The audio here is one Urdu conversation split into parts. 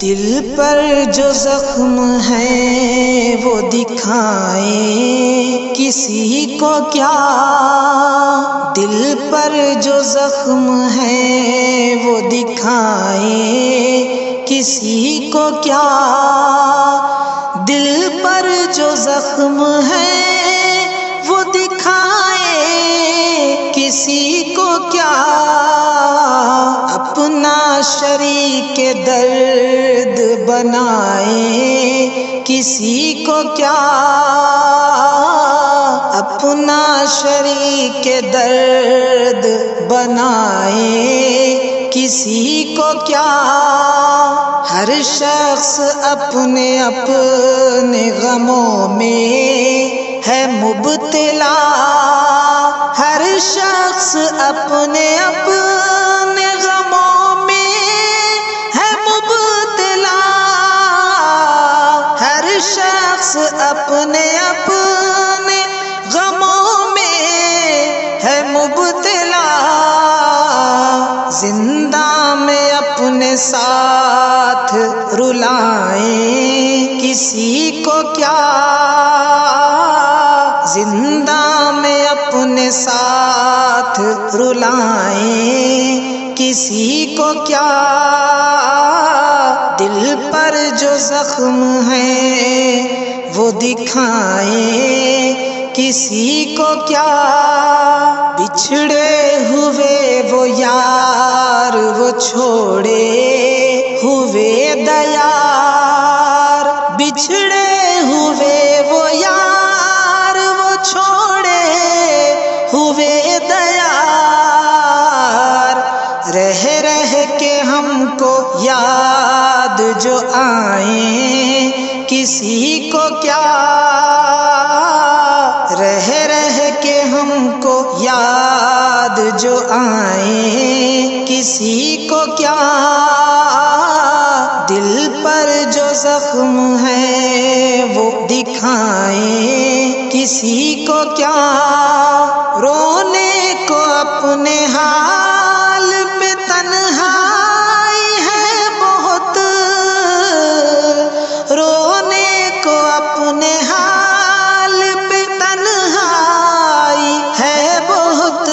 دل پر جو زخم ہے وہ دکھائے کسی کو کیا، دل پر جو زخم ہے وہ دکھائے کسی کو کیا، دل پر جو زخم ہے وہ دکھائے کسی کو کیا، اپنا شریک درد بنائے کسی کو کیا، اپنا شریک درد بنائے کسی کو کیا، ہر شخص اپنے اپنے غموں میں ہے مبتلا، ہر شخص اپنے اپنے غموں میں ہے مبتلا، ہر شخص اپنے اپنے غموں میں ہے مبتلا، زندہ میں اپنے ساتھ رلائیں کسی کو کیا، زندہ میں اپنے ساتھ رلائیں کسی کو کیا، دل پر جو زخم ہے وہ دکھائیں کسی کو کیا، بچھڑے ہوئے وہ یار وہ چھوڑے ہوئے دیار، بچھڑے ہوئے وہ یار وہ چھوڑے ہوئے دیار، رہ رہ کے ہم کو یاد جو آئیں کسی کو کیا، رہ رہ کے ہم کو یاد جو آئیں کسی کو کیا، دل پر جو زخم ہے وہ دکھائیں کسی کو کیا، رونے کو اپنے حال پہ تنہائی ہے بہت، رونے کو اپنے حال پہ تنہائی ہے بہت،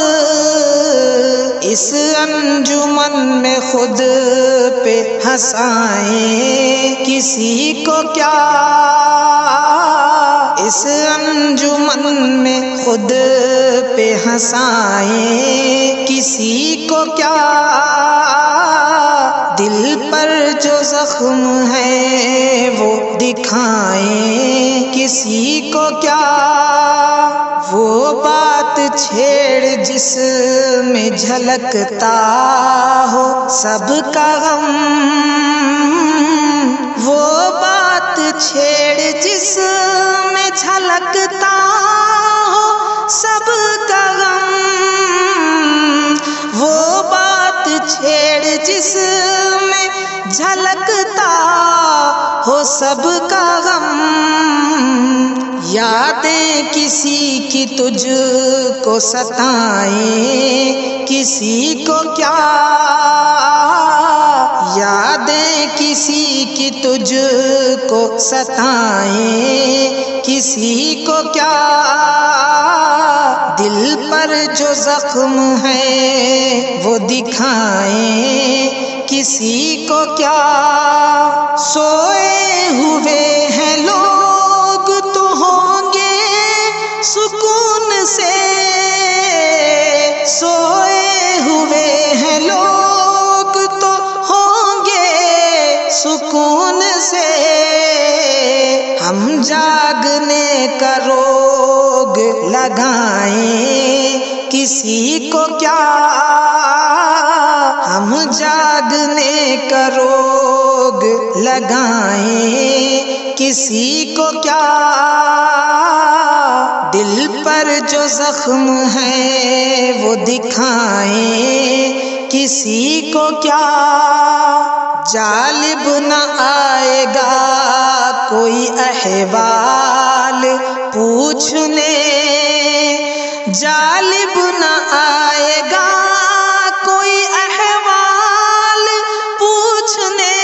اس انجمن میں خود پہ ہنسائیں کسی کو کیا، اس انجمن میں خود پہ ہنسائیں کسی کو کیا، دل پر جو زخم ہے وہ دکھائیں کسی کو کیا، وہ بات چھیڑ جس میں جھلکتا ہو سب کا غم، وہ بات چھیڑ جس میں جھلکتا ہو سب کا غم، وہ بات چھیڑ جس میں جھلکتا ہو سب کا غم، یادیں کسی کی تجھ کو ستائیں کسی کو کیا، یادیں کسی کی تجھ کو ستائیں کسی کو کیا، دل پر جو زخم ہے وہ دکھائیں کسی کو کیا، سوئے ہوئے ہیں لوگ تو ہوں گے سکون سے، سوئے ہوئے ہیں لوگ تو ہوں گے سکون سے، ہم جاگنے کا روگ لگائیں کسی کو کیا، ہم جاگنے کا روگ لگائیں کسی کو کیا، دل پر جو زخم ہے وہ دکھائیں کسی کو کیا، جالب نہ آئے گا کوئی احوال پوچھنے، جالب نہ آئے گا کوئی احوال پوچھنے،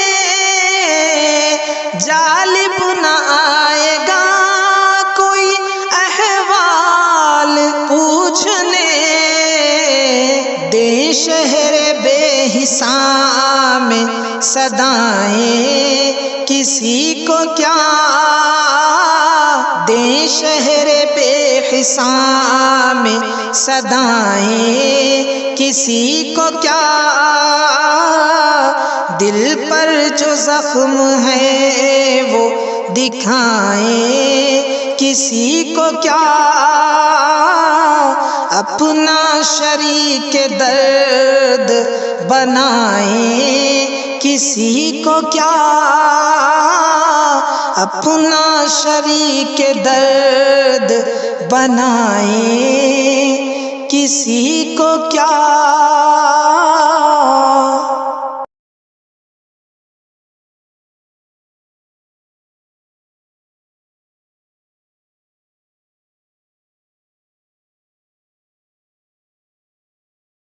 شہر بے حساں میں صدائیں کسی کو کیا، دیں شہر بے حساں میں صدائیں کسی کو کیا، دل پر جو زخم ہے وہ دکھائیں کسی کو کیا، اپنا شریک درد بنائیں کسی کو کیا، اپنا شریک درد بنائیں کسی کو کیا۔